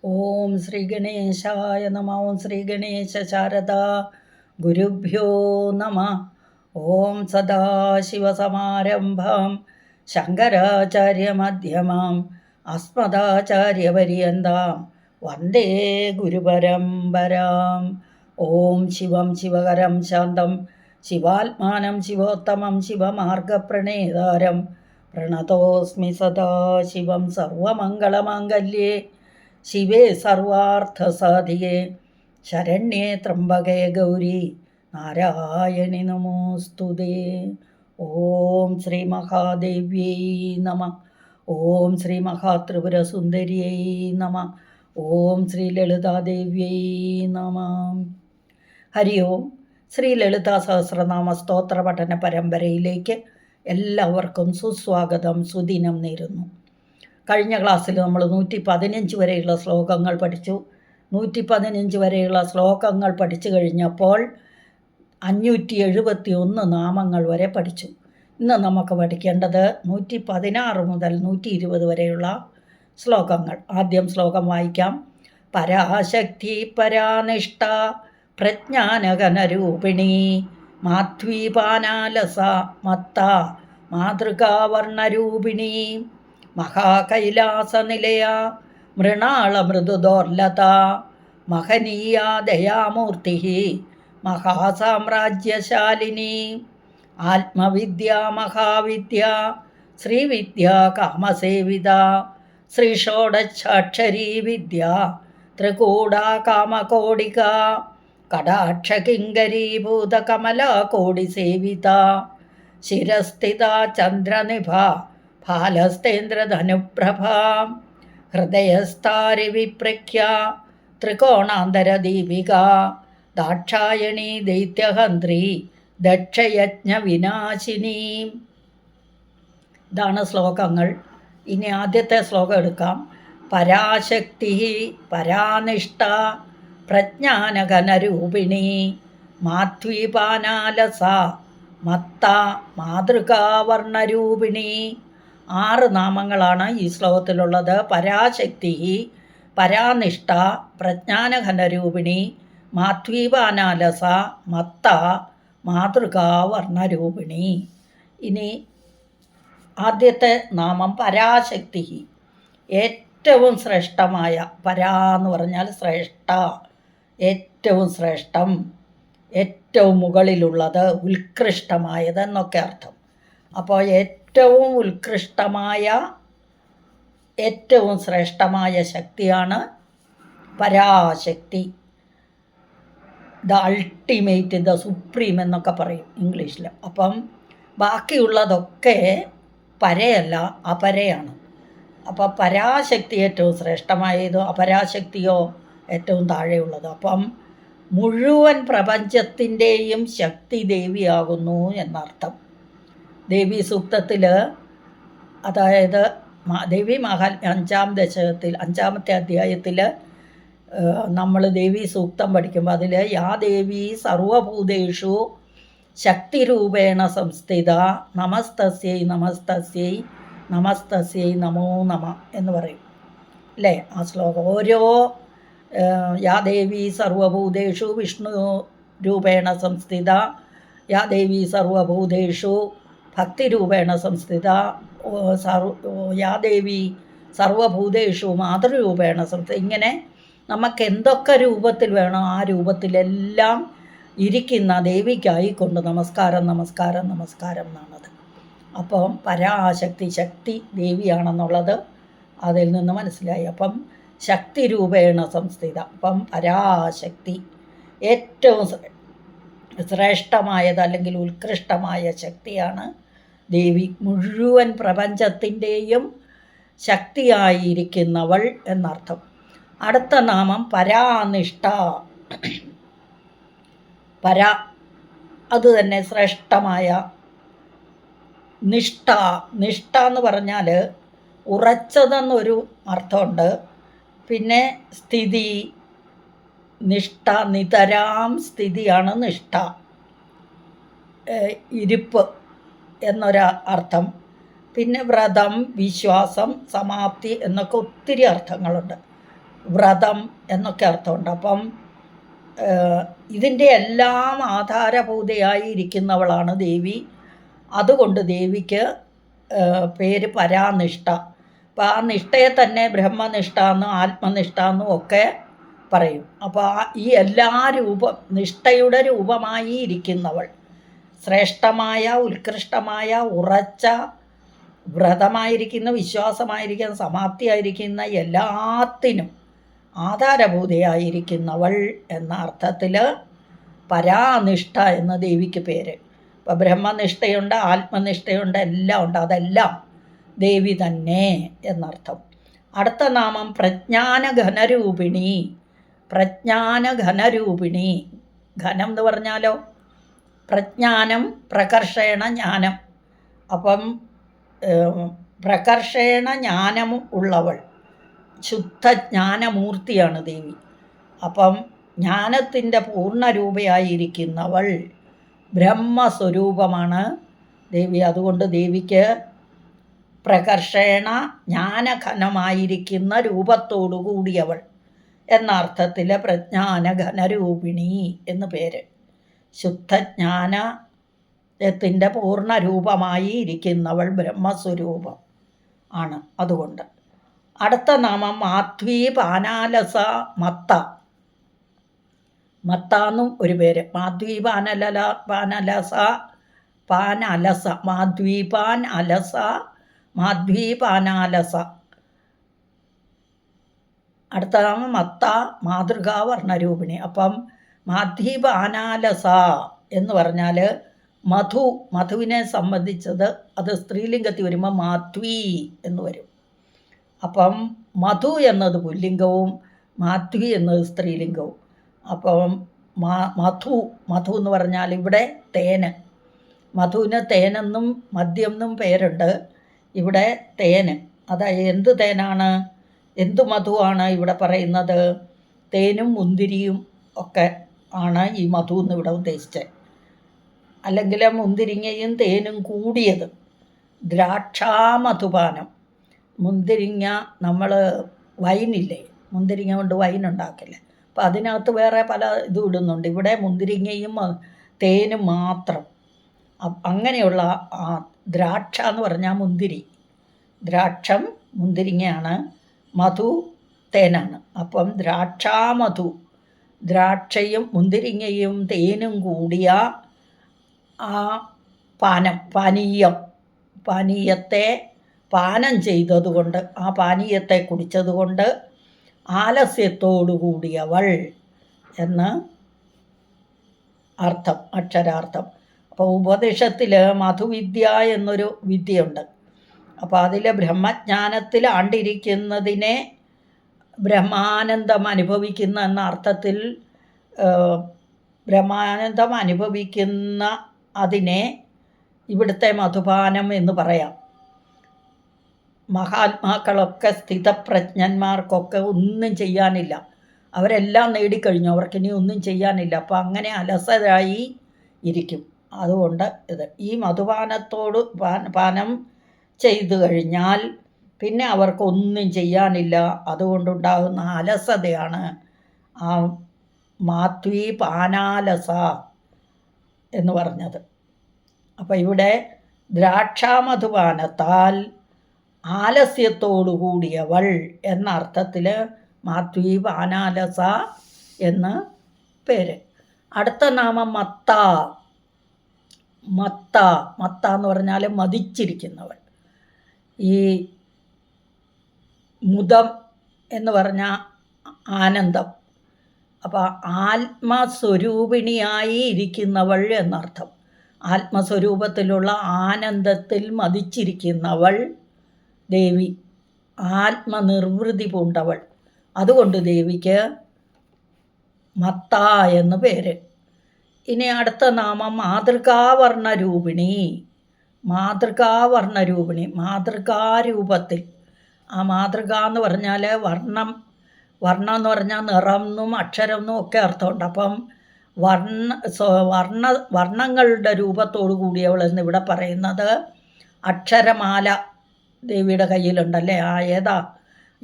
ഓം ശ്രീ ഗണേശായ നമ. ഓം ശ്രീ ഗണേശ ശാരദ ഗുരുഭ്യോ നമ. ഓം സദാശിവസമാരംഭാം ശങ്കരാചാര്യമധ്യമാം അസ്മദാചാര്യപര്യന്താം വന്ദേ ഗുരുപരമ്പരാം. ഓം ശിവം ശിവകരം ശാന്തം ശിവാത്മാനം ശിവോത്തമം ശിവമാർഗപ്രണേതാരം പ്രണതോസ്മി സദാശിവം. സർവമംഗളമാംഗല്യേ ശിവേ സർവാർത്ഥസാധികേ ശരണ്യേ ത്രംബകേ ഗൗരി നാരായണി നമോസ്തുതേ. ഓം ശ്രീ മഹാദേവ്യൈ നമ. ഓം ശ്രീ മഹാത്രിപുരസുന്ദര്യൈ നമ. ഓം ശ്രീ ലളിതാദേവ്യൈ നമ. ഹരി ഓം. ശ്രീ ലളിതാ സഹസ്രനാമ സ്തോത്ര പഠന പരമ്പരയിലേക്ക് എല്ലാവർക്കും സുസ്വാഗതം, സുദിനം നേരുന്നു. കഴിഞ്ഞ ക്ലാസ്സിൽ നമ്മൾ 115 വരെയുള്ള ശ്ലോകങ്ങൾ പഠിച്ചു. 115 വരെയുള്ള ശ്ലോകങ്ങൾ പഠിച്ചു കഴിഞ്ഞപ്പോൾ 571 നാമങ്ങൾ വരെ പഠിച്ചു. ഇന്ന് നമുക്ക് പഠിക്കേണ്ടത് 116 മുതൽ 120 വരെയുള്ള ശ്ലോകങ്ങൾ. ആദ്യം ശ്ലോകം വായിക്കാം. പരാശക്തി പരാനിഷ്ഠ പ്രജ്ഞാനഘനരൂപിണി മാധ്വീപാനാലസ മത്ത മാതൃകാവർണ്ണരൂപിണി മഹാകൈലാസനിലയ മൃണാളമൃദുദോർലത മഹനീയ ദയാമൂർത്തി മഹാസാമ്രാജ്യശാലിനി ആത്മവിദ്യ മഹാവിദ്യ ശ്രീവിദ്യ കാമസേവിത ശ്രീഷോഡശാക്ഷരീ വിദ്യ ത്രികൂട കാമകോടിക കടാക്ഷകിങ്കരീഭൂത കമലകോടിസേവിത ശിരസ്ഥിത ചന്ദ്രനിഭ ഫാലസ്തേന്ദ്രധനുപ്രഭ ഹൃദയസ്ഥാരി വിപ്രഖ്യ ത്രികോണാന്തരദീപിക ദാക്ഷായണി ദൈത്യഹന്ത്രി ദക്ഷയജ്ഞവിനാശിനി. ഇതാണ് ശ്ലോകങ്ങൾ. ഇനി ആദ്യത്തെ ശ്ലോകം എടുക്കാം. പരാശക്തി പരാനിഷ്ഠ പ്രജ്ഞാനഘനരൂപിണി മാധ്വീപാനാലസ മത്ത മാതൃകാവർണ്ണരൂപിണി. 6 നാമങ്ങളാണ് ഈ ശ്ലോകത്തിലുള്ളത്. പരാശക്തി, പരാനിഷ്ഠ, പ്രജ്ഞാനഘനരൂപിണി, മാധ്വീപാനാലസ, മത്ത, മാതൃകാവർണ്ണരൂപിണി. ഇനി ആദ്യത്തെ നാമം പരാശക്തി. ഏറ്റവും ശ്രേഷ്ഠമായ, പരാ എന്ന് പറഞ്ഞാൽ ശ്രേഷ്ഠ, ഏറ്റവും ശ്രേഷ്ഠം, ഏറ്റവും മുകളിലുള്ളത്, ഉത്കൃഷ്ടമായത് എന്നൊക്കെ അർത്ഥം. അപ്പോൾ ഏറ്റവും ഉത്കൃഷ്ടമായ, ഏറ്റവും ശ്രേഷ്ഠമായ ശക്തിയാണ് പരാശക്തി. ദ അൾട്ടിമേറ്റ്, ദ സുപ്രീം എന്നൊക്കെ പറയും ഇംഗ്ലീഷിൽ. അപ്പം ബാക്കിയുള്ളതൊക്കെ പരയല്ല, അപരയാണ്. അപ്പോൾ പരാശക്തി ഏറ്റവും ശ്രേഷ്ഠമായതോ അപരാശക്തിയോ ഏറ്റവും താഴെയുള്ളത്. അപ്പം മുഴുവൻ പ്രപഞ്ചത്തിൻ്റെയും ശക്തി ദേവിയാകുന്നു എന്നർത്ഥം. ദേവി സൂക്തത്തിൽ, അതായത് ദേവി മഹാത്മ്യം 5-ാം ദശകത്തിൽ 5-ാമത്തെ അധ്യായത്തിൽ നമ്മൾ ദേവി സൂക്തം പഠിക്കുമ്പോൾ അതിൽ യാ ദേവി സർവഭൂതേഷു ശക്തിരൂപേണ സംസ്ഥിത നമസ്തസ്യൈ നമസ്തസ്യൈ നമസ്തസ്യൈ നമോ നമ എന്ന് പറയും അല്ലേ ആ ശ്ലോകം. ഓരോ യാ ദേവി സർവഭൂതേഷു വിഷ്ണു രൂപേണ സംസ്ഥിത, യാ ദേവി സർവഭൂതേഷു ഭക്തിരൂപേണ സംസ്ഥിത, യാ ദേവി സർവഭൂതേഷു മാതൃരൂപേണ സംസ്ഥിത. ഇങ്ങനെ നമുക്ക് എന്തൊക്കെ രൂപത്തിൽ വേണോ ആ രൂപത്തിലെല്ലാം ഇരിക്കുന്ന ദേവിക്കായിക്കൊണ്ട് നമസ്കാരം നമസ്കാരം നമസ്കാരം എന്നാണത്. അപ്പം പരാശക്തി, ശക്തി ദേവിയാണെന്നുള്ളത് അതിൽ നിന്ന് മനസ്സിലായി. അപ്പം ശക്തി രൂപേണ സംസ്ഥിത. അപ്പം പരാശക്തി ഏറ്റവും ശ്രേഷ്ഠമായത് അല്ലെങ്കിൽ ഉത്കൃഷ്ടമായ ശക്തിയാണ് ദേവി. മുഴുവൻ പ്രപഞ്ചത്തിൻ്റെയും ശക്തിയായിരിക്കുന്നവൾ എന്നർത്ഥം. അടുത്ത നാമം പരാനിഷ്ഠ. പരാ അത് തന്നെ ശ്രേഷ്ഠമായ. നിഷ്ഠ, നിഷ്ഠ എന്ന് പറഞ്ഞാൽ ഉറച്ചതെന്നൊരു അർത്ഥമുണ്ട്. പിന്നെ സ്ഥിതി, നിഷ്ഠ, നിതരാം സ്ഥിതിയാണ് നിഷ്ഠ. ഇരിപ്പ് എന്നൊരു അർത്ഥം. പിന്നെ വ്രതം, വിശ്വാസം, സമാപ്തി എന്നൊക്കെ ഒത്തിരി അർത്ഥങ്ങളുണ്ട്. വ്രതം എന്നൊക്കെ അർത്ഥമുണ്ട്. അപ്പം ഇതിൻ്റെ എല്ലാം ആധാരഭൂതയായിരിക്കുന്നവളാണ് ദേവി. അതുകൊണ്ട് ദേവിക്ക് പേര് പരാനിഷ്ഠ. അപ്പോൾ ആ നിഷ്ഠയെ തന്നെ ബ്രഹ്മനിഷ്ഠ എന്നും ആത്മനിഷ്ഠ എന്നും ഒക്കെ പറയും. അപ്പോൾ ഈ എല്ലാ നിഷ്ഠയുടെ രൂപമായി ഇരിക്കുന്നവൾ, ശ്രേഷ്ഠമായ ഉത്കൃഷ്ടമായ ഉറച്ച വ്രതമായിരിക്കുന്ന, വിശ്വാസമായിരിക്കുന്ന, സമാപ്തിയായിരിക്കുന്ന എല്ലാത്തിനും ആധാരഭൂതയായിരിക്കുന്നവൾ എന്ന അർത്ഥത്തിൽ പരാനിഷ്ഠ എന്ന ദേവിക്ക് പേര്. ഇപ്പോൾ ബ്രഹ്മനിഷ്ഠയുണ്ട്, ആത്മനിഷ്ഠയുണ്ട്, എല്ലാം ഉണ്ട്. അതെല്ലാം ദേവി തന്നെ എന്നർത്ഥം. അടുത്ത നാമം പ്രജ്ഞാനഘനരൂപിണി. പ്രജ്ഞാനഘനരൂപിണി. ഘനം എന്ന് പറഞ്ഞാലോ പ്രജ്ഞാനം, പ്രകർഷേണ ജ്ഞാനം. അപ്പം പ്രകർഷേണ ജ്ഞാനം ഉള്ളവൾ, ശുദ്ധ ജ്ഞാനമൂർത്തിയാണ് ദേവി. അപ്പം ജ്ഞാനത്തിൻ്റെ പൂർണ്ണരൂപയായിരിക്കുന്നവൾ, ബ്രഹ്മസ്വരൂപമാണ് ദേവി. അതുകൊണ്ട് ദേവിക്ക് പ്രകർഷേണ ജ്ഞാനഘനമായിരിക്കുന്ന രൂപത്തോടു കൂടിയവൾ എന്ന അർത്ഥത്തിൽ പ്രജ്ഞാനഘനരൂപിണി എന്ന് പേര്. ശുദ്ധജ്ഞാനത്തിൻ്റെ പൂർണ്ണരൂപമായി ഇരിക്കുന്നവൾ ബ്രഹ്മസ്വരൂപം ആണ്. അതുകൊണ്ട് അടുത്ത നാമം മാധ്വീ പാനാലസ മത്ത. മത്ത എന്നും ഒരു പേര്. മാധ്വീ പാനലസ മാധ്വീപാൻ അലസ, മാധ്വീപാനാലസ. അടുത്ത നാമം മത്ത, മാതൃകാവർണ്ണരൂപിണി. അപ്പം മാധ്വീപാനാലസ എന്ന് പറഞ്ഞാൽ മധുവിനെ സംബന്ധിച്ചത്, അത് സ്ത്രീലിംഗത്തിൽ വരുമ്പോൾ മാധ്വീ എന്ന് വരും. അപ്പം മധു എന്നത് പുല്ലിംഗവും മാധ്വി എന്നത് സ്ത്രീലിംഗവും. അപ്പം മധു എന്ന് പറഞ്ഞാൽ ഇവിടെ തേന്. മധുവിന് തേനെന്നും മദ്യം എന്നും പേരുണ്ട്. ഇവിടെ തേന്, അതായത് എന്ത് തേനാണ്, എന്തു മധുവാണ് ഇവിടെ പറയുന്നത്? തേനും മുന്തിരിയും ഒക്കെ ആണ് ഈ മധു എന്ന് ഇവിടെ ഉദ്ദേശിച്ചത്. അല്ലെങ്കിൽ മുന്തിരിങ്ങയും തേനും കൂടിയത്. ദ്രാക്ഷാമധുപാനം. മുന്തിരിങ്ങ, നമ്മൾ വൈനില്ലേ, മുന്തിരിങ്ങ കൊണ്ട് വൈൻ ഉണ്ടാക്കില്ലേ, അപ്പോൾ അതിനകത്ത് വേറെ പല ഇതും ഇടുന്നുണ്ട്. ഇവിടെ മുന്തിരിങ്ങയും തേനും മാത്രം. അങ്ങനെയുള്ള ദ്രാക്ഷ എന്ന് പറഞ്ഞാൽ മുന്തിരി, ദ്രാക്ഷം മുന്തിരിങ്ങയാണ്, മധു തേനാണ്. അപ്പം ദ്രാക്ഷാമധു, ദ്രാക്ഷയും മുന്തിരിങ്ങയും തേനും കൂടിയ ആ പാനീയത്തെ പാനം ചെയ്തതുകൊണ്ട്, ആ പാനീയത്തെ കുടിച്ചതുകൊണ്ട് ആലസ്യത്തോടു കൂടിയവൾ എന്ന് അർത്ഥം, അക്ഷരാർത്ഥം. അപ്പോൾ ഉപനിഷത്തിൽ മധുവിദ്യ എന്നൊരു വിദ്യയുണ്ട്. അപ്പോൾ അതിൽ ബ്രഹ്മജ്ഞാനത്തിൽ ആണ്ടിരിക്കുന്നതിനെ ബ്രഹ്മാനന്ദം അനുഭവിക്കുന്ന എന്ന അർത്ഥത്തിൽ, ബ്രഹ്മാനന്ദം അനുഭവിക്കുന്ന അതിനെ ഇവിടുത്തെ മധുപാനം എന്ന് പറയാം. മഹാത്മാക്കളൊക്കെ, സ്ഥിതപ്രജ്ഞന്മാർക്കൊക്കെ ഒന്നും ചെയ്യാനില്ല, അവരെല്ലാം നേടിക്കഴിഞ്ഞു, അവർക്കിനി ഒന്നും ചെയ്യാനില്ല. അപ്പം അങ്ങനെ അലസരായി ഇരിക്കും. അതുകൊണ്ട് ഈ മധുപാനത്തോട് പാനം ചെയ്തു കഴിഞ്ഞാൽ പിന്നെ അവർക്കൊന്നും ചെയ്യാനില്ല. അതുകൊണ്ടുണ്ടാകുന്ന അലസതയാണ് ആ മാധ്വീ പാനാലസ എന്ന് പറഞ്ഞത്. അപ്പം ഇവിടെ ദ്രാക്ഷാമധുപാനത്താൽ ആലസ്യത്തോടു കൂടിയവൾ എന്ന അർത്ഥത്തിൽ മാധ്വീ പാനാലസ എന്ന് പേര്. അടുത്ത നാമം മത്ത. മത്ത എന്ന് പറഞ്ഞാൽ മതിച്ചിരിക്കുന്നവൾ. ഈ മുദം എന്ന് പറഞ്ഞാൽ ആനന്ദം. അപ്പോൾ ആത്മസ്വരൂപിണിയായി ഇരിക്കുന്നവൾ എന്നർത്ഥം. ആത്മസ്വരൂപത്തിലുള്ള ആനന്ദത്തിൽ മതിച്ചിരിക്കുന്നവൾ ദേവി, ആത്മനിർവൃതി പൂണ്ടവൾ. അതുകൊണ്ട് ദേവിക്ക് മത്ത എന്ന് പേര്. ഇനി അടുത്ത നാമം മാതൃകാവർണ്ണരൂപിണി. മാതൃകാരൂപത്തിൽ. ആ മാതൃക എന്ന് പറഞ്ഞാൽ വർണ്ണം എന്ന് പറഞ്ഞാൽ നിറം എന്നും അക്ഷരം എന്നും ഒക്കെ അർത്ഥമുണ്ട്. അപ്പം വർണ്ണങ്ങളുടെ രൂപത്തോടു കൂടിയവൾ എന്നിവിടെ പറയുന്നത് അക്ഷരമാല ദേവിയുടെ കയ്യിലുണ്ടല്ലേ, ഏതാ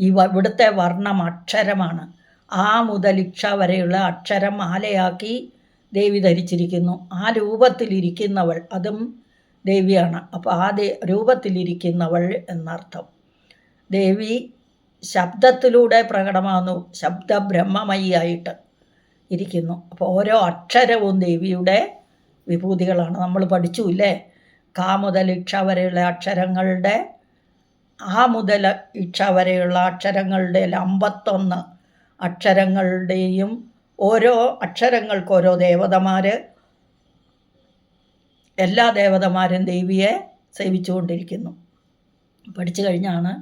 ഇവിടുത്തെ വർണ്ണം അക്ഷരമാണ്. ആ മുതൽ ഇക്ഷ വരെയുള്ള അക്ഷരം മാലയാക്കി ദേവി ധരിച്ചിരിക്കുന്നു. ആ രൂപത്തിലിരിക്കുന്നവൾ അതും ദേവിയാണ്. അപ്പോൾ ആ രൂപത്തിലിരിക്കുന്നവൾ എന്നർത്ഥം. ദേവി ശബ്ദത്തിലൂടെ പ്രകടമാകുന്നു, ശബ്ദബ്രഹ്മമയിയായിട്ട് ഇരിക്കുന്നു. അപ്പോൾ ഓരോ അക്ഷരവും ദേവിയുടെ വിഭൂതികളാണ്. നമ്മൾ പഠിച്ചു ഇല്ലേ, കാ മുതൽ ഇക്ഷ വരെയുള്ള അക്ഷരങ്ങളുടെ, ആ മുതൽ ഇക്ഷ വരെയുള്ള അക്ഷരങ്ങളുടെ 51 അക്ഷരങ്ങളുടെയും ഓരോ അക്ഷരങ്ങൾക്ക് ഓരോ ദേവതമാർ, എല്ലാ ദേവതമാരും ദേവിയെ സേവിച്ചുകൊണ്ടിരിക്കുന്നു. പഠിച്ചു കഴിഞ്ഞാണ്.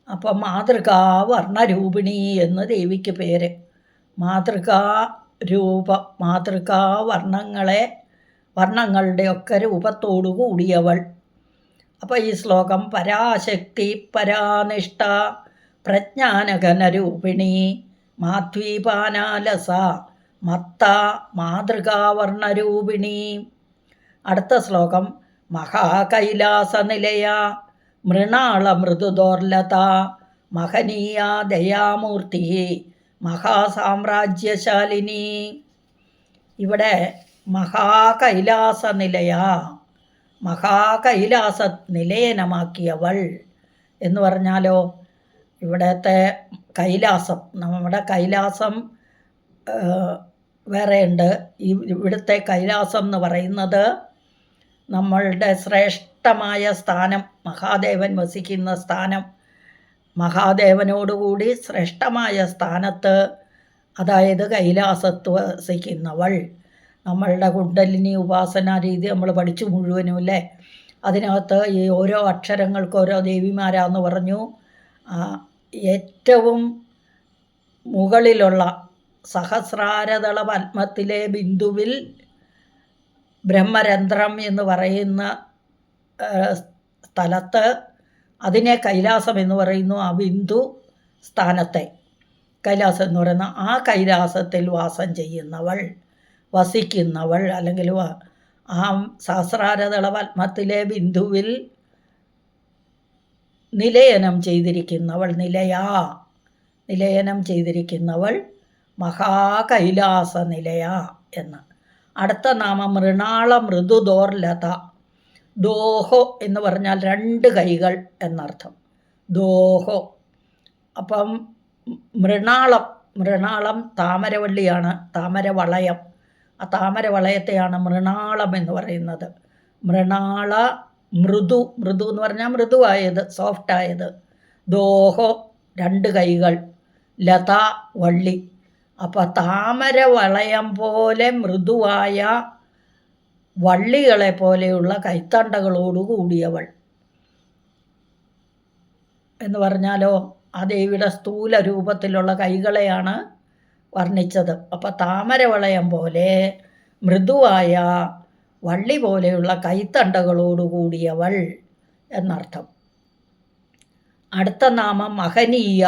അപ്പം മാതൃകാ വർണ്ണരൂപിണി എന്ന് ദേവിക്ക് പേര്. മാതൃകാ രൂപം, മാതൃകാ വർണ്ണങ്ങളുടെയൊക്കെ രൂപത്തോടു കൂടിയവൾ. അപ്പോൾ ഈ ശ്ലോകം പരാശക്തി പരാനിഷ്ഠ പ്രജ്ഞാനഘനരൂപിണി മാധ്വീപാനാലസ മത്ത മാതൃകാവർണ്ണരൂപിണി. അടുത്ത ശ്ലോകം മഹാകൈലാസനിലയ മൃണാളമൃദുദോർലത മഹനീയ ദയാമൂർത്തി മഹാസാമ്രാജ്യശാലിനി. ഇവിടെ മഹാകൈലാസനിലയ, മഹാകൈലാസ നിലയനമാക്കിയവൾ എന്ന് പറഞ്ഞാലോ, ഇവിടത്തെ കൈലാസം, നമ്മുടെ കൈലാസം വേറെയുണ്ട്. ഇവിടുത്തെ കൈലാസം എന്ന് പറയുന്നത് നമ്മളുടെ ശ്രേഷ്ഠമായ സ്ഥാനം, മഹാദേവൻ വസിക്കുന്ന സ്ഥാനം. മഹാദേവനോടുകൂടി ശ്രേഷ്ഠമായ സ്ഥാനത്ത്, അതായത് കൈലാസത്ത് വസിക്കുന്നവൾ. നമ്മളുടെ കുണ്ടലിനി ഉപാസന രീതി നമ്മൾ പഠിച്ചു മുഴുവനും അല്ലേ. അതിനകത്ത് ഈ ഓരോ അക്ഷരങ്ങൾക്ക് ഓരോ ദേവിമാരാന്ന് പറഞ്ഞു. ഏറ്റവും മുകളിലുള്ള സഹസ്രാരദള പത്മത്തിലെ ബിന്ദുവിൽ ബ്രഹ്മരന്ധ്രം എന്ന് പറയുന്ന സ്ഥലത്ത്, അതിനെ കൈലാസം എന്ന് പറയുന്നു. ആ ബിന്ദു സ്ഥാനത്തെ കൈലാസം എന്ന് പറയുന്ന ആ കൈലാസത്തിൽ വാസം ചെയ്യുന്നവൾ, വസിക്കുന്നവൾ, അല്ലെങ്കിൽ ആ സഹസ്രാരദള പത്മത്തിലെ ബിന്ദുവിൽ നിലയനം ചെയ്തിരിക്കുന്നവൾ, നിലയനം ചെയ്തിരിക്കുന്നവൾ മഹാകൈലാസ നിലയ എന്ന്. അടുത്ത നാമം മൃണാള മൃദുദോർലത. ദോഹോ എന്ന് പറഞ്ഞാൽ 2 കൈകൾ എന്നർത്ഥം. ദോഹോ. അപ്പം മൃണാളം താമരവള്ളിയാണ്, താമരവളയം. ആ താമരവളയത്തെയാണ് മൃണാളം എന്ന് പറയുന്നത്. മൃണാള മൃദു എന്ന് പറഞ്ഞാൽ മൃദുവായത്, സോഫ്റ്റായത്. ദോഹോ 2 കൈകൾ, ലത വള്ളി. അപ്പോൾ താമരവളയം പോലെ മൃദുവായ വള്ളികളെ പോലെയുള്ള കൈത്തണ്ടകളോട് കൂടിയവൾ എന്ന് പറഞ്ഞാലോ, ആ ദേവിയുടെ സ്ഥൂല രൂപത്തിലുള്ള കൈകളെയാണ് വർണ്ണിച്ചത്. അപ്പോൾ താമരവളയം പോലെ മൃദുവായ വള്ളി പോലെയുള്ള കൈത്തണ്ടകളോട് കൂടിയവൾ എന്നർത്ഥം. അടുത്ത നാമം മഹനീയ.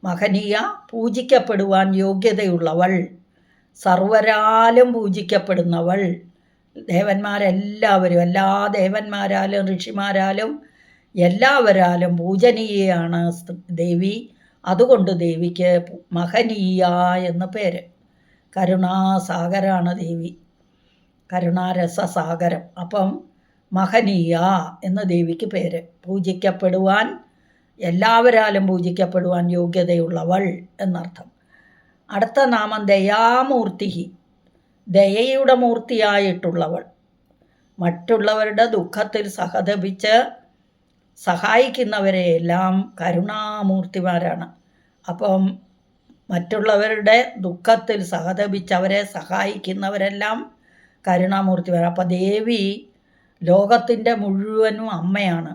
മഹനീയ, പൂജിക്കപ്പെടുവാൻ യോഗ്യതയുള്ളവൾ, സർവരാലും പൂജിക്കപ്പെടുന്നവൾ. ദേവന്മാരെല്ലാവരും, എല്ലാ ദേവന്മാരാലും ഋഷിമാരാലും എല്ലാവരാലും പൂജനീയയാണ് ദേവി. അതുകൊണ്ട് ദേവിക്ക് മഹനീയ എന്ന് പേര്. കരുണാസാഗരാണ് ദേവി, കരുണാരസസാഗരം. അപ്പം മഹനീയ എന്ന് ദേവിക്ക് പേര്. പൂജിക്കപ്പെടുവാൻ, എല്ലാവരാലും പൂജിക്കപ്പെടുവാൻ യോഗ്യതയുള്ളവൾ എന്നർത്ഥം. അടുത്ത നാമം ദയാമൂർത്തി. ദയയുടെ മൂർത്തിയായിട്ടുള്ളവൾ, മറ്റുള്ളവരുടെ ദുഃഖത്തിൽ സഹതപിച്ച് സഹായിക്കുന്നവരെയെല്ലാം കരുണാമൂർത്തിമാരാണ്. അപ്പം മറ്റുള്ളവരുടെ ദുഃഖത്തിൽ സഹതപിച്ച് അവരെ സഹായിക്കുന്നവരെല്ലാം കരുണാമൂർത്തിമാർ. അപ്പോൾ ദേവി ലോകത്തിൻ്റെ മുഴുവനും അമ്മയാണ്.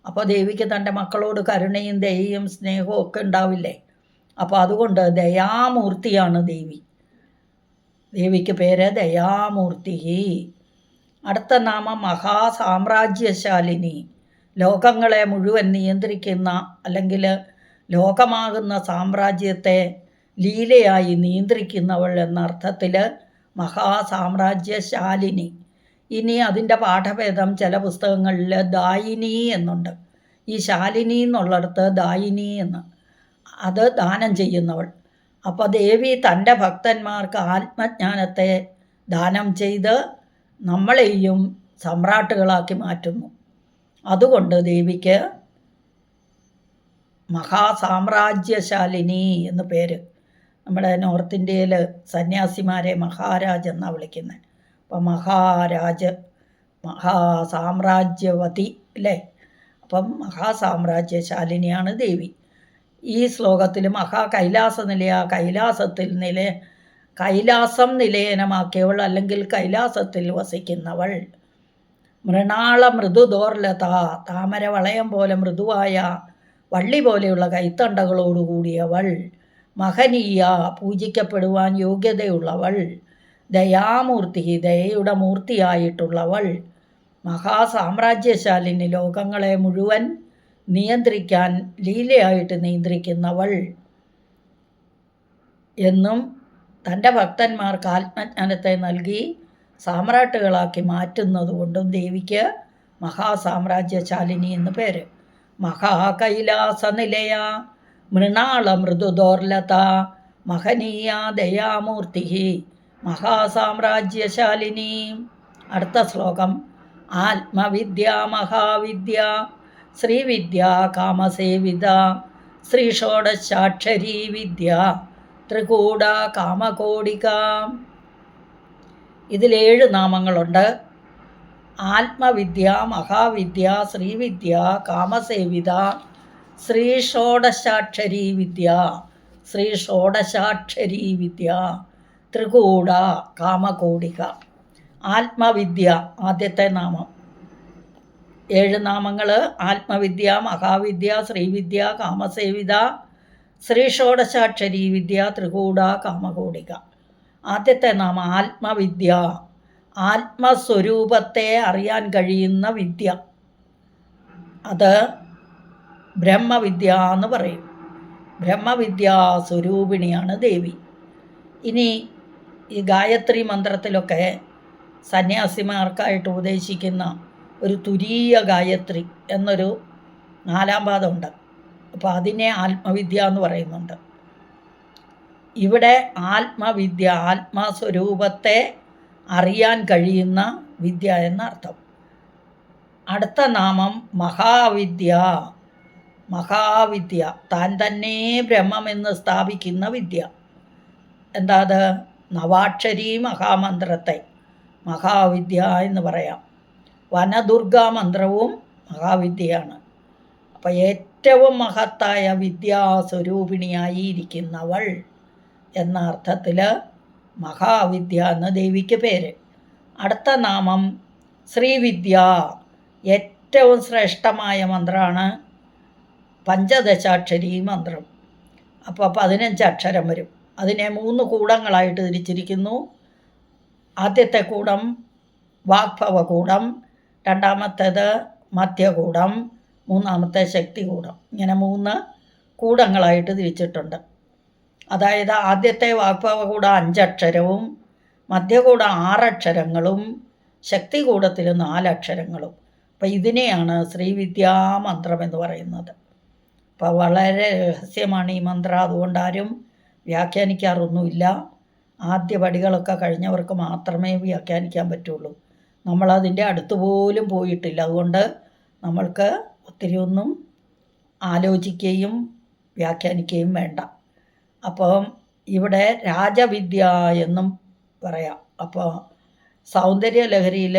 അപ്പോൾ ദേവിക്ക് തൻ്റെ മക്കളോട് കരുണയും ദയയും സ്നേഹവും ഒക്കെ ഉണ്ടാവില്ലേ. അപ്പോൾ അതുകൊണ്ട് ദയാമൂർത്തിയാണ് ദേവി. ദേവിക്ക് പേര് ദയാമൂർത്തി. അടുത്ത നാമം മഹാസാമ്രാജ്യശാലിനി. ലോകങ്ങളെ മുഴുവൻ നിയന്ത്രിക്കുന്ന, അല്ലെങ്കിൽ ലോകമാകുന്ന സാമ്രാജ്യത്തെ ലീലയായി നിയന്ത്രിക്കുന്നവൾ എന്ന അർത്ഥത്തിൽ മഹാസാമ്രാജ്യശാലിനി. ഇനി അതിൻ്റെ പാഠഭേദം ചില പുസ്തകങ്ങളിൽ ദായിനി എന്നുണ്ട്. ഈ ശാലിനി എന്നുള്ളിടത്ത് ദായിനി എന്ന്, അത് ദാനം ചെയ്യുന്നവൾ. അപ്പോൾ ദേവി തൻ്റെ ഭക്തന്മാർക്ക് ആത്മജ്ഞാനത്തെ ദാനം ചെയ്ത് നമ്മളെയും സമ്രാട്ടുകളാക്കി മാറ്റുന്നു. അതുകൊണ്ട് ദേവിക്ക് മഹാസാമ്രാജ്യശാലിനി എന്ന് പേര്. നമ്മുടെ നോർത്ത് ഇന്ത്യയിൽ സന്യാസിമാരെ മഹാരാജ് എന്നാണ് വിളിക്കുന്നത്. അപ്പം മഹാസാമ്രാജ്യവതി അല്ലേ? അപ്പം മഹാസാമ്രാജ്യശാലിനിയാണ് ദേവി. ഈ ശ്ലോകത്തിൽ കൈലാസ നിലയ, കൈലാസം നിലയനമാക്കിയവൾ അല്ലെങ്കിൽ കൈലാസത്തിൽ വസിക്കുന്നവൾ. മൃണാള മൃദുദോർലത, താമര വളയം പോലെ മൃദുവായ വള്ളി പോലെയുള്ള കൈത്തണ്ടകളോടുകൂടിയവൾ. മഹനീയ, പൂജിക്കപ്പെടുവാൻ യോഗ്യതയുള്ളവൾ. ദയാമൂർത്തി, ദയയുടെ മൂർത്തിയായിട്ടുള്ളവൾ. മഹാസാമ്രാജ്യശാലിനി, ലോകങ്ങളെ മുഴുവൻ നിയന്ത്രിക്കാൻ ലീലയായിട്ട് നിയന്ത്രിക്കുന്നവൾ എന്നും തൻ്റെ ഭക്തന്മാർക്ക് ആത്മജ്ഞാനത്തെ നൽകി സാമ്രാട്ടുകളാക്കി മാറ്റുന്നതുകൊണ്ടും ദേവിക്ക് മഹാസാമ്രാജ്യശാലിനി എന്ന് പേര്. മഹാകൈലാസ നിലയ മൃണാള മൃദുദോർലത മഹനീയ ദയാമൂർത്തി മഹാസാമ്രാജ്യശാലിനി. അടുത്ത ശ്ലോകം. ആത്മവിദ്യ മഹാവിദ്യ ശ്രീവിദ്യ കാമസേവിത ശ്രീഷോഡശാക്ഷരീ വിദ്യ ത്രികൂട കാമകോടിക. ഇതിൽ 7 നാമങ്ങളുണ്ട്. ആത്മവിദ്യ, മഹാവിദ്യ, ശ്രീവിദ്യ, കാമസേവിത, ശ്രീഷോഡശാക്ഷരീ വിദ്യ, ത്രികൂട കാമകോടിക. ആത്മവിദ്യ ആദ്യത്തെ നാമം. 7 നാമങ്ങൾ. ആത്മവിദ്യ, മഹാവിദ്യ, ശ്രീവിദ്യ, കാമസേവിത, ശ്രീഷോഡശാക്ഷരീ വിദ്യ, ത്രികൂട കാമകോടിക. ആദ്യത്തെ നാമം ആത്മവിദ്യ. ആത്മസ്വരൂപത്തെ അറിയാൻ കഴിയുന്ന വിദ്യ, അത് ബ്രഹ്മവിദ്യ എന്ന് പറയും. ബ്രഹ്മവിദ്യാ സ്വരൂപിണിയാണ് ദേവി. ഇനി ഈ ഗായത്രി മന്ത്രത്തിലൊക്കെ സന്യാസിമാർക്കായിട്ട് ഉപദേശിക്കുന്ന ഒരു തുരീയ ഗായത്രി എന്നൊരു 4-ാം പാദമുണ്ട്. അപ്പോൾ അതിനെ ആത്മവിദ്യ എന്ന് പറയുന്നുണ്ട്. ഇവിടെ ആത്മവിദ്യ, ആത്മസ്വരൂപത്തെ അറിയാൻ കഴിയുന്ന വിദ്യ എന്നർത്ഥം. അടുത്ത നാമം മഹാവിദ്യ. മഹാവിദ്യ, താൻ തന്നെ ബ്രഹ്മമെന്ന് സ്ഥാപിക്കുന്ന വിദ്യ. എന്താ അത്? നവാക്ഷരി മഹാമന്ത്രത്തെ മഹാവിദ്യ എന്ന് പറയാം. വനദുർഗാ മന്ത്രവും മഹാവിദ്യയാണ്. അപ്പോൾ ഏറ്റവും മഹത്തായ വിദ്യാസ്വരൂപിണിയായിരിക്കുന്നവൾ എന്ന അർത്ഥത്തിൽ മഹാവിദ്യ എന്ന് ദേവിക്ക് പേര്. അടുത്ത നാമം ശ്രീവിദ്യ. ഏറ്റവും ശ്രേഷ്ഠമായ മന്ത്രമാണ് പഞ്ചദശാക്ഷരി മന്ത്രം. അപ്പോൾ 15 അക്ഷരം വരും. അതിനെ 3 കൂടങ്ങളായിട്ട് തിരിച്ചിരിക്കുന്നു. ആദ്യത്തെ കൂടം വാഗ്ഭവകൂടം, രണ്ടാമത്തേത് മധ്യകൂടം, മൂന്നാമത്തെ ശക്തികൂടം. ഇങ്ങനെ 3 കൂടങ്ങളായിട്ട് തിരിച്ചിട്ടുണ്ട്. അതായത് ആദ്യത്തെ വാഗ്ഭവകൂടം 5 അക്ഷരവും, മധ്യകൂടം 6 അക്ഷരങ്ങളും, ശക്തികൂടത്തിൽ 4 അക്ഷരങ്ങളും. അപ്പം ഇതിനെയാണ് ശ്രീവിദ്യാമന്ത്രം എന്ന് പറയുന്നത്. അപ്പോൾ വളരെ രഹസ്യമാണ് ഈ മന്ത്രം. അതുകൊണ്ട് ആരും വ്യാഖ്യാനിക്കാറൊന്നുമില്ല. ആദ്യ പടികളൊക്കെ കഴിഞ്ഞവർക്ക് മാത്രമേ വ്യാഖ്യാനിക്കാൻ പറ്റുള്ളൂ. നമ്മളതിൻ്റെ അടുത്ത് പോലും പോയിട്ടില്ല. അതുകൊണ്ട് നമ്മൾക്ക് ഒത്തിരി ഒന്നും ആലോചിക്കുകയും വ്യാഖ്യാനിക്കുകയും വേണ്ട. അപ്പം ഇവിടെ രാജവിദ്യ എന്നും പറയാം. അപ്പോൾ സൗന്ദര്യലഹരിയിൽ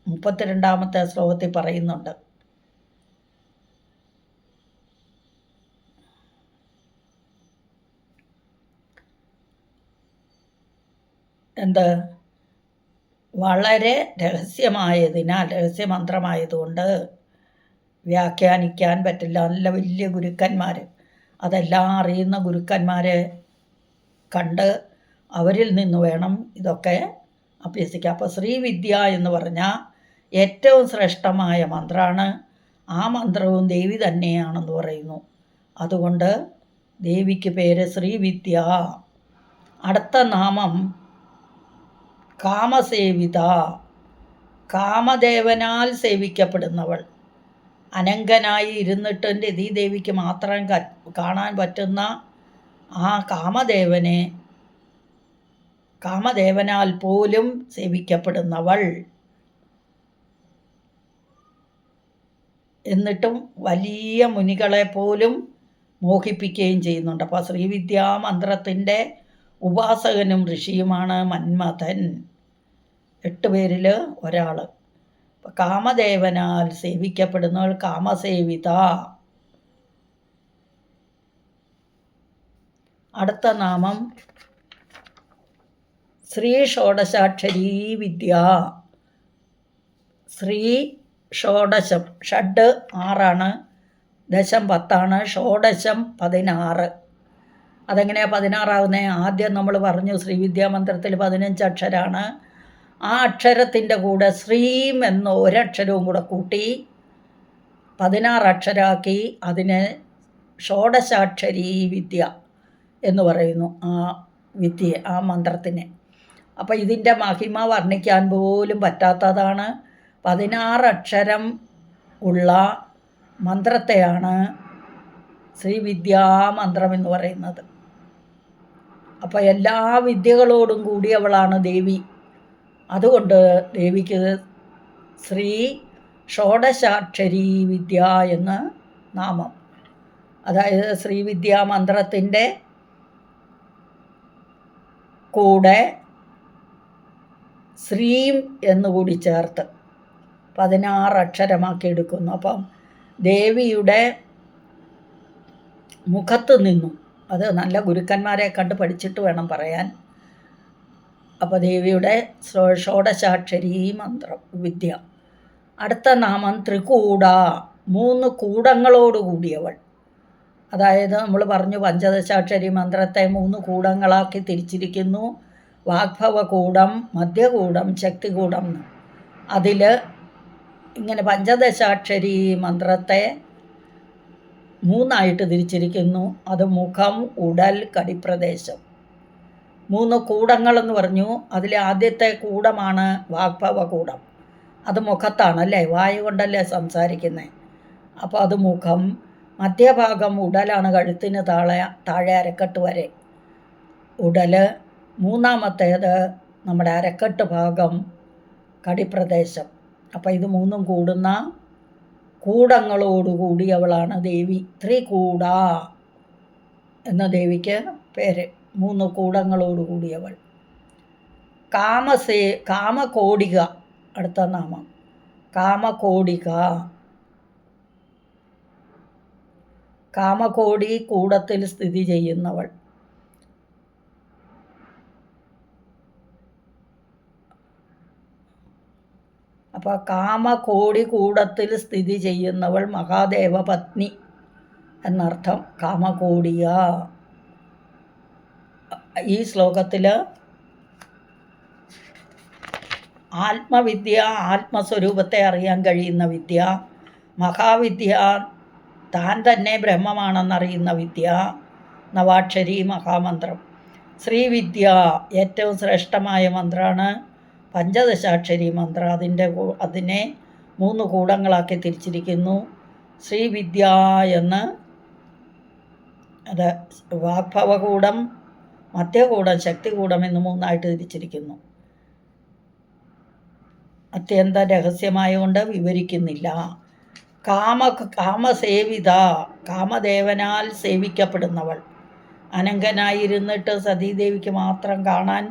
32-ാമത്തെ ശ്ലോകത്തിൽ പറയുന്നുണ്ട്, എന്ത്? വളരെ രഹസ്യമായതിനാൽ, രഹസ്യമന്ത്രമായതുകൊണ്ട് വ്യാഖ്യാനിക്കാൻ പറ്റില്ല. നല്ല വലിയ ഗുരുക്കന്മാർ, അതെല്ലാം അറിയുന്ന ഗുരുക്കന്മാരെ കണ്ട് അവരിൽ നിന്ന് വേണം ഇതൊക്കെ അഭ്യസിക്കുക. അപ്പോൾ ശ്രീവിദ്യ എന്ന് പറഞ്ഞാൽ ഏറ്റവും ശ്രേഷ്ഠമായ മന്ത്രമാണ്. ആ മന്ത്രവും ദേവി തന്നെയാണെന്ന് പറയുന്നു. അതുകൊണ്ട് ദേവിക്ക് പേര് ശ്രീവിദ്യ. അടുത്ത നാമം കാമസേവിത. കാമദേവനാൽ സേവിക്കപ്പെടുന്നവൾ അനങ്കനായി ഇരുന്നിട്ട് രതീദേവിക്ക് മാത്രം കാണാൻ പറ്റുന്ന ആ കാമദേവനാൽ പോലും സേവിക്കപ്പെടുന്നവൾ. എന്നിട്ടും വലിയ മുനികളെ പോലും മോഹിപ്പിക്കുകയും ചെയ്യുന്നുണ്ട്. അപ്പോൾ ശ്രീവിദ്യാമന്ത്രത്തിൻ്റെ ഉപാസകനും ഋഷിയുമാണ് മന്മഥൻ. 8 പേരിൽ ഒരാൾ. കാമദേവനാൽ സേവിക്കപ്പെടുന്നവൾ കാമസേവിത. അടുത്ത നാമം ശ്രീ ഷോഡശാക്ഷരീ വിദ്യ. ശ്രീ ഷോഡശം, ഷഡ് 6 ദശം 10, ഷോഡശം 16. അതെങ്ങനെയാണ് 16 ആവുന്നത്? ആദ്യം നമ്മൾ പറഞ്ഞു ശ്രീവിദ്യാമന്ത്രത്തിൽ 15 അക്ഷരമാണ്. ആ അക്ഷരത്തിൻ്റെ കൂടെ ശ്രീം എന്ന ഒരക്ഷരവും കൂടെ കൂട്ടി 16 അക്ഷരമാക്കി അതിന് ഷോഡശാക്ഷരീ വിദ്യ എന്ന് പറയുന്നു ആ വിദ്യ, ആ മന്ത്രത്തിന്. അപ്പോൾ ഇതിൻ്റെ മഹിമ വർണ്ണിക്കാൻ പോലും പറ്റാത്തതാണ്. 16 അക്ഷരം ഉള്ള മന്ത്രത്തെയാണ് ശ്രീവിദ്യാമന്ത്രം എന്ന് പറയുന്നത്. അപ്പോൾ എല്ലാ വിദ്യകളോടും കൂടിയവളാണ് ദേവി. അതുകൊണ്ട് ദേവിക്ക് ശ്രീ ഷോഡശാക്ഷരീ വിദ്യ എന്ന് നാമം. അതായത് ശ്രീവിദ്യാമന്ത്രത്തിൻ്റെ കൂടെ ശ്രീം എന്നുകൂടി ചേർത്ത് 16 അക്ഷരമാക്കി എടുക്കുന്നു. അപ്പം ദേവിയുടെ മുഖത്ത് നിന്നും, അത് നല്ല ഗുരുക്കന്മാരെ കണ്ട് പഠിച്ചിട്ട് വേണം പറയാൻ. അപ്പോൾ ദേവിയുടെ ഷോഡശാക്ഷരീ മന്ത്രം വിദ്യ. അടുത്ത നാമം ത്രികൂട, 3 കൂടങ്ങളോട് കൂടിയവൾ. അതായത് നമ്മൾ പറഞ്ഞു പഞ്ചദശാക്ഷരി മന്ത്രത്തെ 3 കൂടങ്ങളാക്കി തിരിച്ചിരിക്കുന്നു. വാഗ്ഭവകൂടം, മധ്യകൂടം, ശക്തികൂടം. അതിൽ ഇങ്ങനെ പഞ്ചദശാക്ഷരി മന്ത്രത്തെ 3 തിരിച്ചിരിക്കുന്നു. അത് മുഖം, ഉടൽ, കടിപ്രദേശം. 3 കൂടങ്ങളെന്ന് പറഞ്ഞു. അതിൽ ആദ്യത്തെ കൂടമാണ് വാഗ്ഭവകൂടം. അത് മുഖത്താണല്ലേ, വായു കൊണ്ടല്ലേ സംസാരിക്കുന്നത്. അപ്പോൾ അത് മുഖം. മധ്യഭാഗം ഉടലാണ്, കഴുത്തിന് താഴെ അരക്കെട്ട് വരെ ഉടൽ. 3-മത്തേത് നമ്മുടെ അരക്കെട്ട് ഭാഗം, കടിപ്രദേശം. അപ്പോൾ ഇത് 3 കൂടുന്ന കൂടങ്ങളോടുകൂടിയവളാണ് ദേവി. ത്രികൂട എന്ന ദേവിക്ക് പേര്. 3 കൂടങ്ങളോടുകൂടിയവൾ. കാമകോടിക, അടുത്ത നാമം കാമകോടിക. കാമകോടി കൂടത്തിൽ സ്ഥിതി ചെയ്യുന്നവൾ. അപ്പോൾ കാമകോടി കൂടത്തിൽ സ്ഥിതി ചെയ്യുന്നവൾ മഹാദേവ പത്നി എന്നർത്ഥം. കാമകോടിയ. ഈ ശ്ലോകത്തിൽ ആത്മവിദ്യ, ആത്മസ്വരൂപത്തെ അറിയാൻ കഴിയുന്ന വിദ്യ, മഹാവിദ്യ, താൻ തന്നെ ബ്രഹ്മമാണെന്നറിയുന്ന വിദ്യ, നവാക്ഷരി മഹാമന്ത്രം. ശ്രീവിദ്യ ഏറ്റവും ശ്രേഷ്ഠമായ മന്ത്രമാണ് പഞ്ചദശാക്ഷരി മന്ത്രം. അതിനെ 3 കൂടങ്ങളാക്കി തിരിച്ചിരിക്കുന്നു. ശ്രീവിദ്യ എന്ന് അത് വാഗ്ഭവകൂടം, മധ്യകൂടം, ശക്തികൂടം എന്ന് 3 തിരിച്ചിരിക്കുന്നു. അത്യന്ത രഹസ്യമായതുകൊണ്ട് വിവരിക്കുന്നില്ല. കാമസേവിത, കാമദേവനാൽ സേവിക്കപ്പെടുന്നവൾ. അനങ്കനായിരുന്നിട്ട് സതീദേവിക്ക് മാത്രം കാണാൻ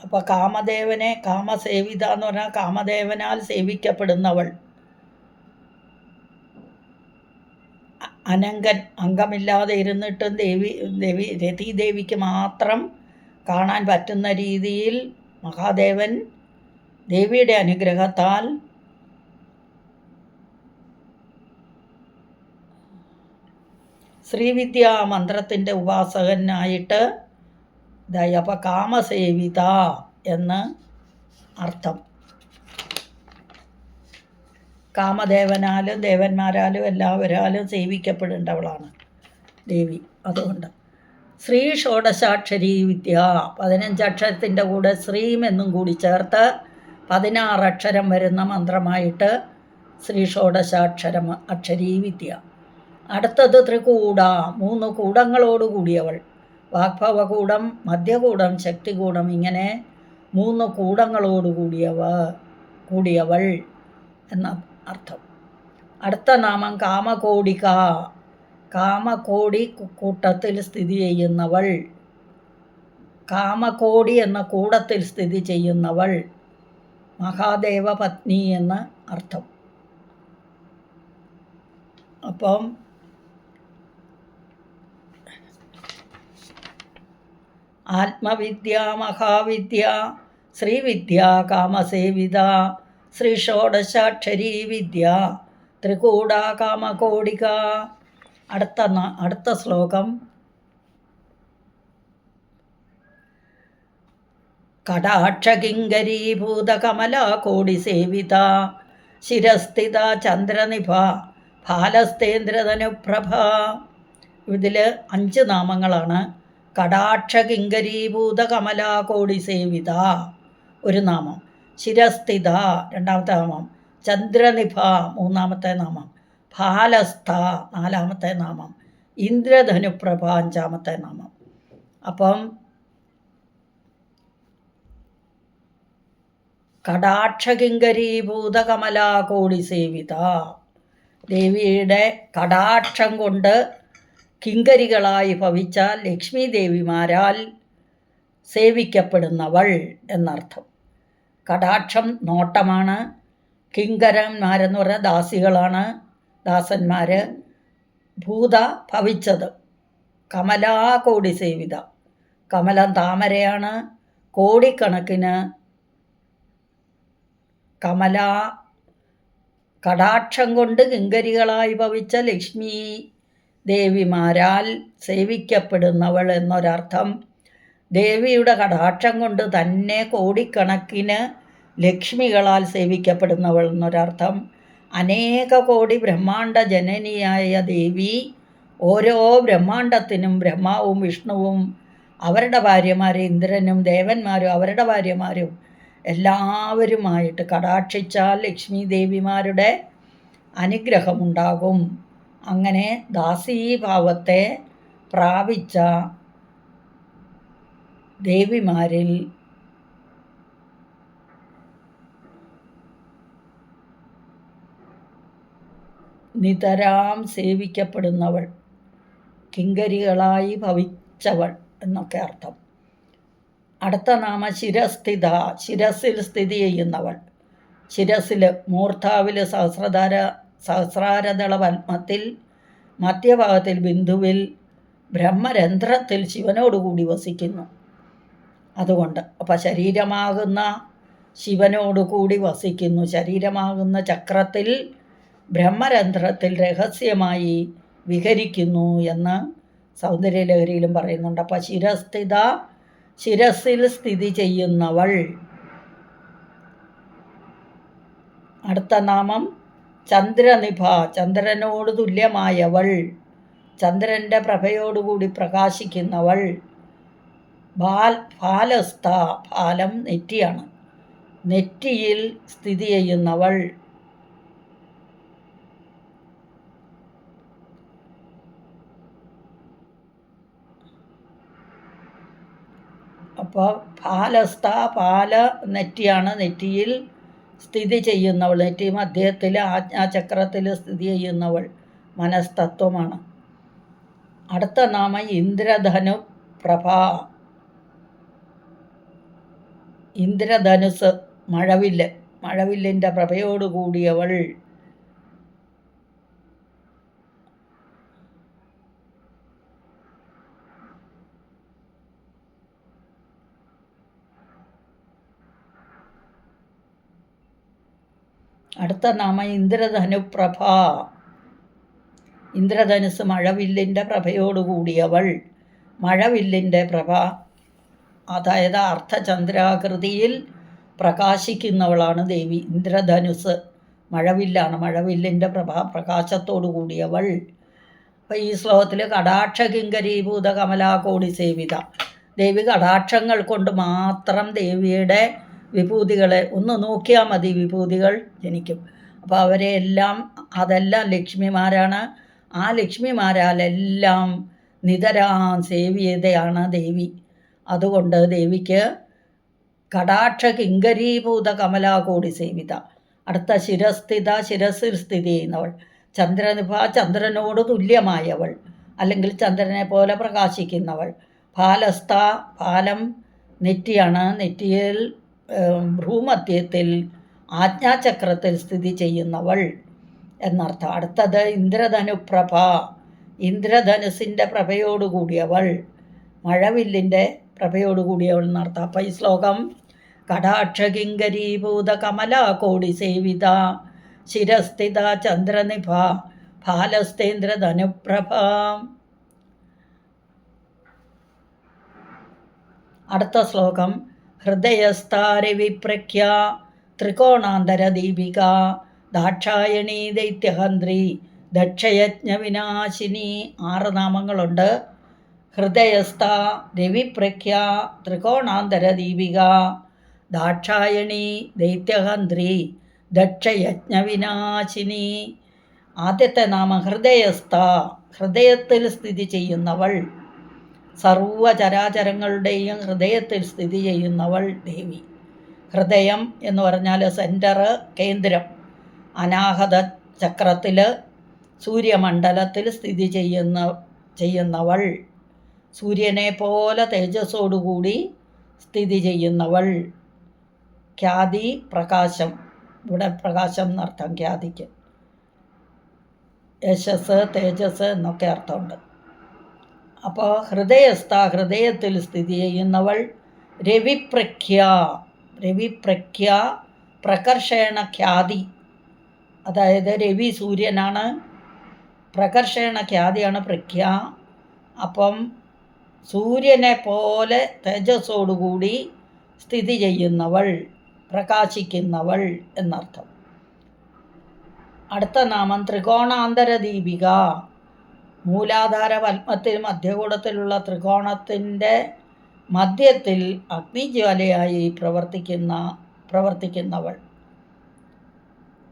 അപ്പോൾ കാമസേവിത എന്ന് പറഞ്ഞാൽ കാമദേവനാൽ സേവിക്കപ്പെടുന്നവൾ. അനങ്കൻ, അംഗമില്ലാതെ ഇരുന്നിട്ടും രതീദേവിക്ക് മാത്രം കാണാൻ പറ്റുന്ന രീതിയിൽ മഹാദേവൻ ദേവിയുടെ അനുഗ്രഹത്താൽ ശ്രീവിദ്യാ മന്ത്രത്തിൻ്റെ ഉപാസകനായിട്ട് അപ്പോൾ കാമസേവിത എന്ന് അർത്ഥം. കാമദേവനാലും ദേവന്മാരാലും എല്ലാവരാലും സേവിക്കപ്പെടേണ്ടവളാണ് ദേവി. അതുകൊണ്ട് ശ്രീ ഷോഡശാക്ഷരി വിദ്യ, 15 അക്ഷരത്തിൻ്റെ കൂടെ ശ്രീം എന്നും കൂടി ചേർത്ത് 16 അക്ഷരം വരുന്ന മന്ത്രമായിട്ട് ശ്രീ ഷോഡശാക്ഷരം അക്ഷരീ വിദ്യ. അടുത്തത് ത്രികൂട, 3 കൂടങ്ങളോട് കൂടിയവൾ. വാഗ്ഭവകൂടം, മധ്യകൂടം, ശക്തികൂടം, ഇങ്ങനെ 3 കൂടങ്ങളോട് കൂടിയവൾ എന്ന അർത്ഥം. അടുത്ത നാമം കാമകോടിക, കാമകോടി കൂട്ടത്തിൽ സ്ഥിതി ചെയ്യുന്നവൾ. കാമകോടി എന്ന കൂടത്തിൽ സ്ഥിതി ചെയ്യുന്നവൾ, മഹാദേവ പത്നി എന്ന് അർത്ഥം. അപ്പം ആത്മവിദ്യ, മഹാവിദ്യ, ശ്രീവിദ്യ, കാമസേവിത, ശ്രീ ഷോഡശാക്ഷരീ വിദ്യ, ത്രികൂട, കാമകോടിക. അടുത്ത ശ്ലോകം കടാക്ഷകിങ്കരീഭൂതകമലാകോടിസേവിത, ശിരസ്ഥിത ചന്ദ്രനിഭ, ഫാലസ്തേന്ദ്രധനുപ്രഭ. ഇതിൽ 5 നാമങ്ങളാണ്. കടാക്ഷകിങ്കരീഭൂതകമലാകോടിസേവിത ഒരു നാമം, ശിരസ്ഥിത രണ്ടാമത്തെ നാമം, ചന്ദ്രനിഭ മൂന്നാമത്തെ നാമം, ഫാലസ്ഥ 4മത്തെ നാമം, ഇന്ദ്രധനുപ്രഭ 5മത്തെ നാമം. അപ്പം കടാക്ഷകിങ്കരീഭൂതകമലാകോടിസേവിത, ദേവിയുടെ കടാക്ഷം കൊണ്ട് കിങ്കരികളായി ഭവിച്ച ലക്ഷ്മി ദേവിമാരാൽ സേവിക്കപ്പെടുന്നവൾ എന്നർത്ഥം. കടാക്ഷം നോട്ടമാണ്. കിങ്കരന്മാരെന്ന് പറഞ്ഞാൽ ദാസികളാണ്, ദാസന്മാർ. ഭൂത ഭവിച്ചത്. കമലാകോടി സേവിത, കമലം താമരയാണ്. കോടിക്കണക്കിന് കടാക്ഷം കൊണ്ട് കിങ്കരികളായി ഭവിച്ച ലക്ഷ്മി ദേവിമാരാൽ സേവിക്കപ്പെടുന്നവൾ എന്നൊരർത്ഥം. ദേവിയുടെ കടാക്ഷം കൊണ്ട് തന്നെ കോടിക്കണക്കിന് ലക്ഷ്മികളാൽ സേവിക്കപ്പെടുന്നവൾ എന്നൊരർത്ഥം. അനേക കോടി ബ്രഹ്മാണ്ട ജനനിയായ ദേവി ഓരോ ബ്രഹ്മാണ്ടത്തിനും ബ്രഹ്മാവും വിഷ്ണുവും അവരുടെ ഭാര്യമാർ, ഇന്ദ്രനും ദേവന്മാരും അവരുടെ ഭാര്യമാരും എല്ലാവരുമായിട്ട് കടാക്ഷിച്ചാൽ ലക്ഷ്മി ദേവിമാരുടെ അനുഗ്രഹമുണ്ടാകും. അങ്ങനെ ദാസീഭാവത്തെ പ്രാപിച്ച ദേവിമാരിൽ നിതരാം സേവിക്കപ്പെടുന്നവൾ, കിങ്കരികളായി ഭവിച്ചവൾ എന്നൊക്കെ അർത്ഥം. അടുത്ത നാമ ശിരസ്ഥിത, ശിരസിൽ സ്ഥിതി ചെയ്യുന്നവൾ. ശിരസിൽ മൂർധാവിൽ സഹസ്രാരദള പത്മത്തിൽ, മധ്യഭാഗത്തിൽ ബിന്ദുവിൽ, ബ്രഹ്മരന്ധ്രത്തിൽ ശിവനോടുകൂടി വസിക്കുന്നു. അതുകൊണ്ട് അപ്പം ശരീരമാകുന്ന ശിവനോടുകൂടി വസിക്കുന്നു. ശരീരമാകുന്ന ചക്രത്തിൽ ബ്രഹ്മരന്ധ്രത്തിൽ രഹസ്യമായി വിഹരിക്കുന്നു എന്ന് സൗന്ദര്യലഹരിയിലും പറയുന്നുണ്ട്. അപ്പം ശിരസ്ഥിത, ശിരസിൽ സ്ഥിതി ചെയ്യുന്നവൾ. അടുത്ത നാമം ചന്ദ്രനിഭ, ചന്ദ്രനോട് തുല്യമായവൾ, ചന്ദ്രൻ്റെ പ്രഭയോടുകൂടി പ്രകാശിക്കുന്നവൾ. ഫാലസ്ഥ, ഫാലം നെറ്റിയാണ്, നെറ്റിയിൽ സ്ഥിതി ചെയ്യുന്നവൾ. അപ്പോൾ ഫാലസ്ഥ, ഫാല നെറ്റിയാണ്, നെറ്റിയിൽ സ്ഥിതി ചെയ്യുന്നവൾ. നെറ്റി മധ്യത്തിൽ ആജ്ഞാചക്രത്തിൽ സ്ഥിതി ചെയ്യുന്നവൾ മനസ്തത്വമാണ്. അടുത്ത നാമം ഇന്ദ്രധനു പ്രഭ, ഇന്ദ്രധനുസ് മഴവില്ല്, മഴവില്ലിൻ്റെ പ്രഭയോടുകൂടിയവൾ. അടുത്ത നാമം ഇന്ദ്രധനുപ്രഭ, ഇന്ദ്രധനുസ് മഴവില്ലിൻ്റെ പ്രഭയോടുകൂടിയവൾ. മഴവില്ലിൻ്റെ പ്രഭ, അതായത് അർദ്ധചന്ദ്രാകൃതിയിൽ പ്രകാശിക്കുന്നവളാണ് ദേവി. ഇന്ദ്രധനുസ് മഴവില്ലാണ്, മഴവില്ലിൻ്റെ പ്രകാശത്തോടു കൂടിയവൾ. അപ്പം ഈ ശ്ലോകത്തിൽ കടാക്ഷ കിങ്കരീഭൂത കമലാകോടി സേവിത, ദേവി കടാക്ഷങ്ങൾ കൊണ്ട് മാത്രം ദേവിയുടെ വിഭൂതികളെ ഒന്ന് നോക്കിയാൽ മതി, വിഭൂതികൾ ജനിക്കും. അപ്പോൾ അതെല്ലാം ലക്ഷ്മിമാരാണ്. ആ ലക്ഷ്മിമാരാലെല്ലാം നിതരാം സേവിയതയാണ് ദേവി. അതുകൊണ്ട് ദേവിക്ക് കടാക്ഷ കിങ്കരീഭൂത കമലാകോടി സേവിത. അടുത്ത ശിരസ്ഥിത, ശിരസിൽ സ്ഥിതി ചെയ്യുന്നവൾ. ചന്ദ്രനിഭ, ചന്ദ്രനോട് തുല്യമായവൾ, അല്ലെങ്കിൽ ചന്ദ്രനെ പോലെ പ്രകാശിക്കുന്നവൾ. ഫാലസ്ഥ, ഫാലം നെറ്റിയാണ്, നെറ്റിയിൽ ഭ്രൂമധ്യത്തിൽ ആജ്ഞാചക്രത്തിൽ സ്ഥിതി ചെയ്യുന്നവൾ എന്നർത്ഥം. അടുത്തത് ഇന്ദ്രധനുപ്രഭ, ഇന്ദ്രധനുസിൻ്റെ പ്രഭയോടുകൂടിയവൾ, മഴവില്ലിൻ്റെ പ്രഭയോടുകൂടിയവൾ എന്നർത്ഥം. അപ്പം ഈ ശ്ലോകം കടാക്ഷകിങ്കരീഭൂത കമലാകോടി സേവിത ശിരസ്ഥിത ചന്ദ്രനിഭ ഫാലസ്തേന്ദ്രധനുപ്രഭ. അടുത്ത ശ്ലോകം ഹൃദയസ്ഥാരവിപ്രഖ്യ ത്രികോണാന്തരദീപിക ദാക്ഷായണീ ദൈത്യഹന്ത്രി ദക്ഷയജ്ഞവിനാശിനി. 6 നാമങ്ങളുണ്ട്. ഹൃദയസ്ഥ, രവിപ്രഖ്യ, ത്രികോണാന്തരദീപിക, ദാക്ഷായണി, ദൈത്യഹന്ത്രി, ദക്ഷയജ്ഞവിനാശിനി. ആദ്യത്തെ നാമം ഹൃദയസ്ഥ, ഹൃദയത്തിൽ സ്ഥിതി ചെയ്യുന്നവൾ, സർവചരാചരങ്ങളുടെയും ഹൃദയത്തിൽ സ്ഥിതി ചെയ്യുന്നവൾ ദേവി. ഹൃദയം എന്ന് പറഞ്ഞാൽ സെൻറ്റർ, കേന്ദ്രം. അനാഹത ചക്രത്തിൽ സൂര്യമണ്ഡലത്തിൽ സ്ഥിതി ചെയ്യുന്നവൾ, സൂര്യനെ പോലെ തേജസ്സോടുകൂടി സ്ഥിതി ചെയ്യുന്നവൾ. ഖ്യാതി, പ്രകാശം. ഇവിടെ പ്രകാശം എന്നർത്ഥം ഖ്യാതിക്ക്. യശസ്, തേജസ് എന്നൊക്കെ അർത്ഥമുണ്ട്. അപ്പോൾ ഹൃദയസ്ഥ, ഹൃദയത്തിൽ സ്ഥിതി ചെയ്യുന്നവൾ. രവിപ്രഖ്യ, രവിപ്രഖ്യ പ്രകർഷേണ ഖ്യാതി, അതായത് രവി സൂര്യനാണ്, പ്രകർഷേണ ഖ്യാതിയാണ് പ്രഖ്യ. അപ്പം സൂര്യനെ പോലെ തേജസ്സോടുകൂടി സ്ഥിതി ചെയ്യുന്നവൾ, പ്രകാശിക്കുന്നവൾ എന്നർത്ഥം. അടുത്ത നാമം ത്രികോണാന്തരദീപിക, മൂലാധാര പത്മത്തിൽ മധ്യകൂടത്തിലുള്ള ത്രികോണത്തിൻ്റെ മധ്യത്തിൽ അഗ്നിജ്വാലയായി പ്രവർത്തിക്കുന്നവൾ,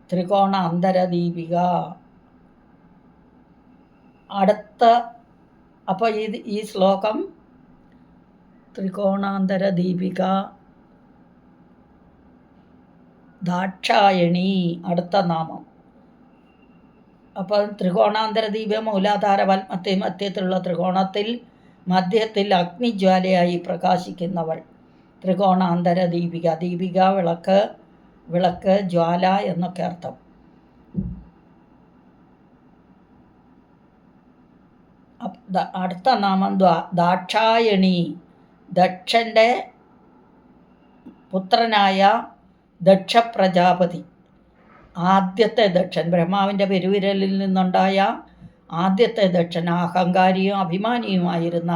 ത്രികോണാന്തരദീപിക. അപ്പോൾ ഈ ശ്ലോകം ത്രികോണാന്തരദീപിക ദാക്ഷായണി, അടുത്ത നാമം. അപ്പം ത്രികോണാന്തരദീപ മൂലാധാര പത്മത്തിൽ മധ്യത്തിലുള്ള ത്രികോണത്തിൽ മധ്യത്തിൽ അഗ്നിജ്വാലയായി പ്രകാശിക്കുന്നവൾ, ത്രികോണാന്തരദീപിക. ദീപിക വിളക്ക്, വിളക്ക്, ജ്വാല എന്നൊക്കെ അർത്ഥം. അടുത്ത നാമം ദാക്ഷായണി, ദക്ഷൻ്റെ പുത്രനായ ദക്ഷ പ്രജാപതി, ആദ്യത്തെ ദക്ഷൻ, ബ്രഹ്മാവിൻ്റെ പെരുവിരലിൽ നിന്നുണ്ടായ ആദ്യത്തെ ദക്ഷൻ, അഹങ്കാരിയും അഭിമാനിയുമായിരുന്ന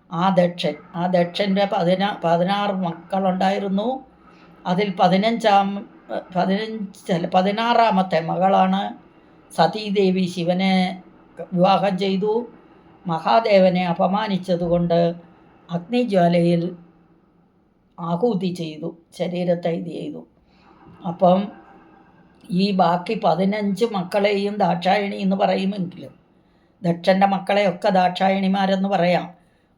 ആ ദക്ഷൻ. ആ ദക്ഷൻ്റെ 16 മക്കളുണ്ടായിരുന്നു. അതിൽ 16ാമത്തെ മകളാണ് സതീദേവി. ശിവനെ വിവാഹം ചെയ്തു. മഹാദേവനെ അപമാനിച്ചതുകൊണ്ട് അഗ്നിജ്വാലയിൽ ആഹൂതി ചെയ്തു, ശരീരത്തെ ഇത് ചെയ്തു. അപ്പം ഈ ബാക്കി 15 മക്കളെയും ദാക്ഷായണി എന്ന് പറയുമെങ്കിലും ദക്ഷൻ്റെ മക്കളെയൊക്കെ ദാക്ഷായണിമാരെന്ന് പറയാം.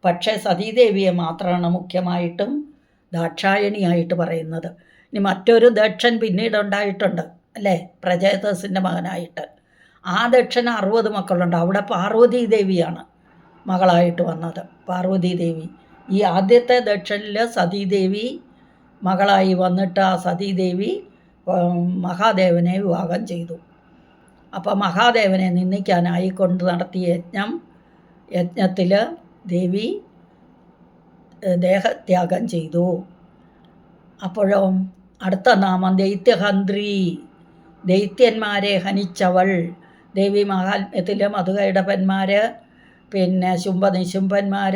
പക്ഷേ സതീദേവിയെ മാത്രമാണ് മുഖ്യമായിട്ടും ദാക്ഷായണിയായിട്ട് പറയുന്നത്. ഇനി മറ്റൊരു ദക്ഷൻ പിന്നീട് ഉണ്ടായിട്ടുണ്ട് അല്ലേ, പ്രജേതസിൻ്റെ മകനായിട്ട്. ആ ദക്ഷന് 60 മക്കളുണ്ട്. അവിടെ പാർവതി ദേവിയാണ് മകളായിട്ട് വന്നത്, പാർവതി ദേവി. ഈ ആദ്യത്തെ ദക്ഷനിൽ സതീദേവി മകളായി വന്നിട്ട് ആ സതീദേവി മഹാദേവനെ വിവാഹം ചെയ്തു. അപ്പം മഹാദേവനെ നിന്ദിക്കാനായി കൊണ്ട് നടത്തിയ യജ്ഞത്തിൽ ദേവി ദേഹത്യാഗം ചെയ്തു. അപ്പോഴും അടുത്ത നാമം ദൈത്യഹന്ത്രി, ദൈത്യന്മാരെ ഹനിച്ചവൾ. ദേവി മഹാത്മ്യത്തിൽ മധുകൈടപന്മാർ, പിന്നെ ശുംഭനിശുംഭന്മാർ,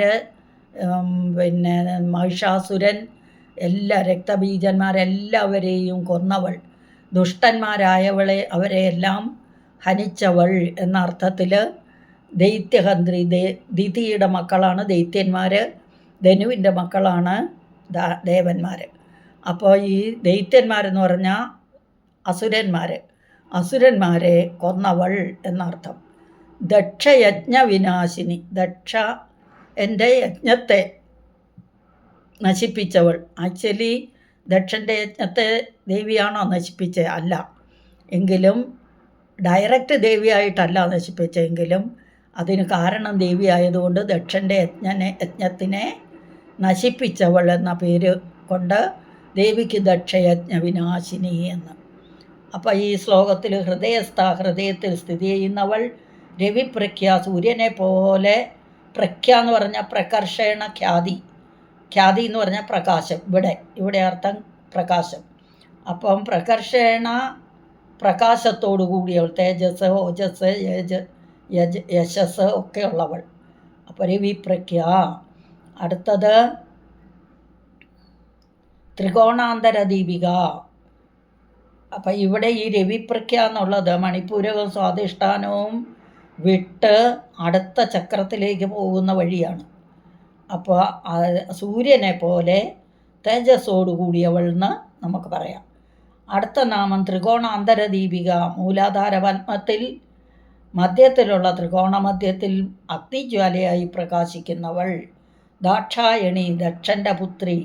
പിന്നെ മഹിഷാസുരൻ, എല്ലാ രക്തബീജന്മാരെല്ലാവരെയും കൊന്നവൾ. ദുഷ്ടന്മാരായവളെ അവരെയെല്ലാം ഹനിച്ചവൾ എന്ന അർത്ഥത്തിൽ ദൈത്യഹന്ത്രി ദിതിയുടെ മക്കളാണ് ദൈത്യന്മാർ, ധനുവിൻ്റെ മക്കളാണ് ദേവന്മാർ. അപ്പോൾ ഈ ദൈത്യന്മാരെന്ന് പറഞ്ഞാൽ അസുരന്മാരെ കൊന്നവൾ എന്നർത്ഥം. ദക്ഷയജ്ഞ വിനാശിനി, ദക്ഷ എൻ്റെ യജ്ഞത്തെ നശിപ്പിച്ചവൾ. ആക്ച്വലി ദക്ഷൻ്റെ യജ്ഞത്തെ ദേവിയാണോ നശിപ്പിച്ചത്? അല്ല. എങ്കിലും ഡയറക്റ്റ് ദേവിയായിട്ടല്ല നശിപ്പിച്ചെങ്കിലും അതിന് കാരണം ദേവിയായതുകൊണ്ട് ദക്ഷൻ്റെ യജ്ഞത്തിനെ നശിപ്പിച്ചവൾ എന്ന പേര് കൊണ്ട് ദേവിക്ക് ദക്ഷയജ്ഞ വിനാശിനി എന്ന്. അപ്പോൾ ഈ ശ്ലോകത്തിൽ ഹൃദയത്തിൽ സ്ഥിതി ചെയ്യുന്നവൾ രവിപ്രഖ്യ, സൂര്യനെ പോലെ. പ്രഖ്യ എന്ന് പറഞ്ഞാൽ പ്രകർഷണ ഖ്യാതി എന്ന് പറഞ്ഞാൽ പ്രകാശം. ഇവിടെ അർത്ഥം പ്രകാശം. അപ്പം പ്രകാശത്തോടു കൂടിയവൾ, തേജസ്, ഓജസ്, യശസ് ഒക്കെ ഉള്ളവൾ. അപ്പോൾ രവിപ്രഖ്യ. അടുത്തത് ത്രികോണാന്തര ദീപിക. അപ്പം ഇവിടെ ഈ രവിപ്രഖ്യ എന്നുള്ളത് മണിപ്പൂരകവും സ്വാധിഷ്ഠാനവും വിട്ട് അടുത്ത ചക്രത്തിലേക്ക് പോകുന്ന വഴിയാണ്. അപ്പോൾ സൂര്യനെ പോലെ തേജസ്സോടു കൂടിയവൾ എന്ന് നമുക്ക് പറയാം. അടുത്ത നാമം ത്രികോണാന്തര ദീപിക. മൂലാധാര പത്മത്തിൽ മധ്യത്തിലുള്ള ത്രികോണമധ്യത്തിൽ അഗ്നിജ്വാലയായി പ്രകാശിക്കുന്നവൾ. ദാക്ഷായണി, ദക്ഷൻ്റെ പുത്രി.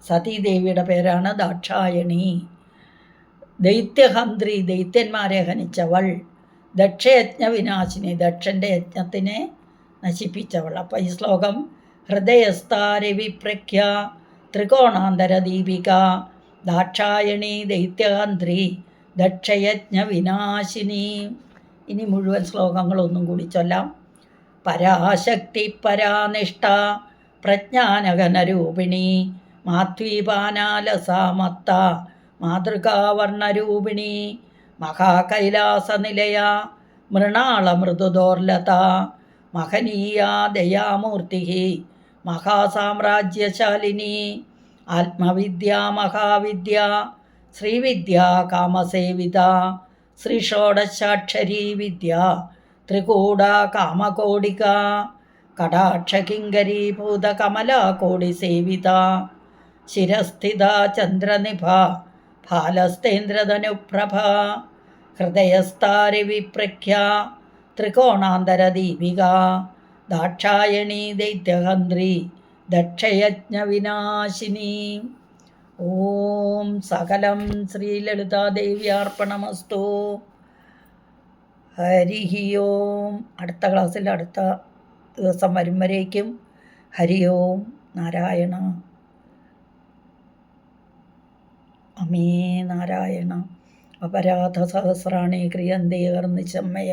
സതീദേവിയുടെ പേരാണ് ദാക്ഷായണി. ദൈത്യഹന്ത്രി, ദൈത്യന്മാരെ ഹനിച്ചവൾ. ദക്ഷയജ്ഞ വിനാശിനി, ദക്ഷൻ്റെ യജ്ഞത്തിനെ നശിപ്പിച്ചവൾ. അപ്പോൾ ഈ ശ്ലോകം ഹൃദയസ്ഥാരവിപ്രഖ്യ ത്രികോണാന്തര ദീപിക ദാക്ഷായണി ദൈത്യഹന്ത്രി ദക്ഷയജ്ഞ വിനാശിനി. ഇനി മുഴുവൻ ശ്ലോകങ്ങളൊന്നും കൂടി ചൊല്ലാം. പരാശക്തി പരാനിഷ്ഠ പ്രജ്ഞാനഘനരൂപിണി മാധ്വീപാനാലസാമത്ത മാതൃകാവർണ്ണരൂപിണി മഹാകൈലാസനിലയ മൃണാളമൃദുദോർലത മഹനീയ ദയാമൂർത്തി മഹാസാമ്രാജ്യശാലിനി ആത്മവിദ്യ മഹാവിദ്യ ശ്രീവിദ്യ കാമസേവിത ശ്രീഷോഡശാക്ഷരീ വിദ്യ ത്രികൂട കാമകോടിക കടാക്ഷകിങ്കരീഭൂത കമലാകോടിസേവിത ശിരസ്ഥിത ചന്ദ്രനിഭ ഫാലസ്തേന്ദ്രധനുപ്രഭ ഹൃദയസ്ഥാരവിപ്രഖ്യ ത്രികോണാന്തര ദീപിക ദാക്ഷായണി ദൈത്യഹന്ത്രി ദക്ഷയജ്ഞ വിനാശിനി. ഓം സകലം ശ്രീലളിതാദേവ്യാർപ്പണമസ്തു. ഹരി ഓം. അടുത്ത ക്ലാസ്സിൽ അടുത്ത ദിവസം വരും വരേക്കും ഹരി ഓം. നാരായണ അമേ നാരായണ. അപരാധ സഹസ്രാണി ക്രിയന്തേ കർണിശമ്മയ